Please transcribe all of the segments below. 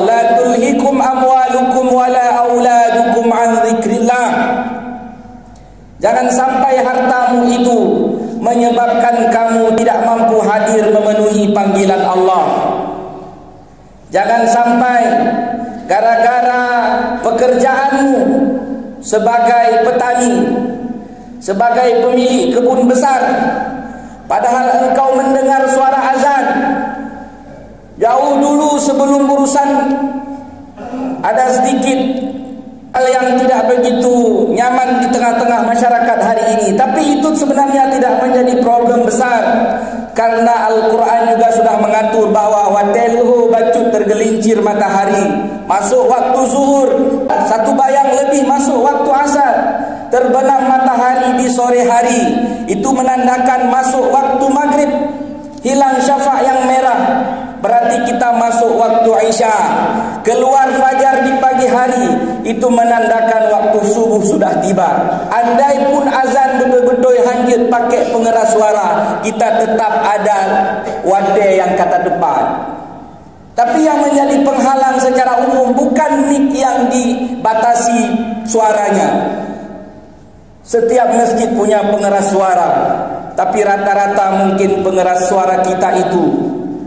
La tulhikum amwalukum wala auladukum an dzikrillah. Jangan sampai hartamu itu menyebabkan kamu tidak mampu hadir memenuhi panggilan Allah. Jangan sampai gara-gara pekerjaanmu sebagai petani, sebagai pemilik kebun besar, padahal engkau mendengar suara azan jauh dulu sebelum urusan, ada sedikit hal yang tidak begitu nyaman di tengah-tengah masyarakat hari ini. Tapi itu sebenarnya tidak menjadi problem besar, karena Al-Quran juga sudah mengatur bahwa watelhu bacut tergelincir matahari masuk waktu zuhur, satu bayang lebih masuk waktu asar, terbenam matahari di sore hari, itu menandakan masuk waktu maghrib, hilang syafa' yang merah, berarti kita masuk waktu Isya. Keluar fajar di pagi hari, itu menandakan waktu subuh sudah tiba. Andai pun azan betul-betul hanjit pakai pengeras suara, kita tetap ada wade yang kata depan. Tapi yang menjadi penghalang secara umum bukan mik yang dibatasi suaranya. Setiap masjid punya pengeras suara, tapi rata-rata mungkin pengeras suara kita itu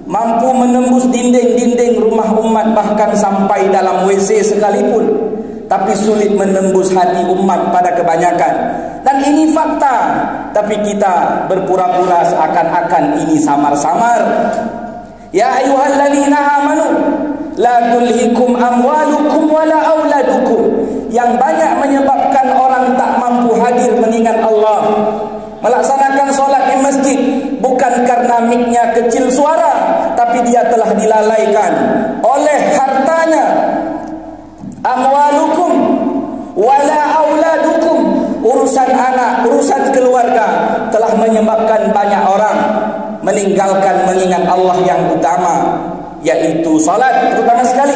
mampu menembus dinding-dinding rumah umat, bahkan sampai dalam WC sekalipun, tapi sulit menembus hati umat pada kebanyakan. Dan ini fakta, tapi kita berpura-pura seakan-akan ini samar-samar. Ya ayyuhalladzina amanu la tulhikum amwalukum wala auladukum, yang banyak menyebabkan orang tak mampu hadir mengingat Allah, melaksanakan solat di masjid, bukan karena miknya kecil suara, tapi dia telah dilalaikan oleh hartanya. Amwalukum wala auladukum, urusan anak, urusan keluarga telah menyebabkan banyak orang meninggalkan mengingat Allah yang utama, yaitu salat terutama sekali.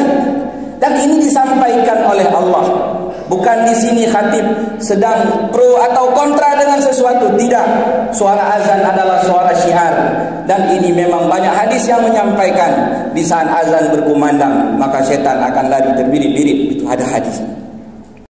Dan ini disampaikan oleh Allah. Bukan di sini khatib sedang pro atau kontra dengan sesuatu, tidak. Suara azan adalah suara syiar, dan ini memang banyak hadis yang menyampaikan di saat azan berkumandang maka setan akan lari terbirit-birit. Itu ada hadis.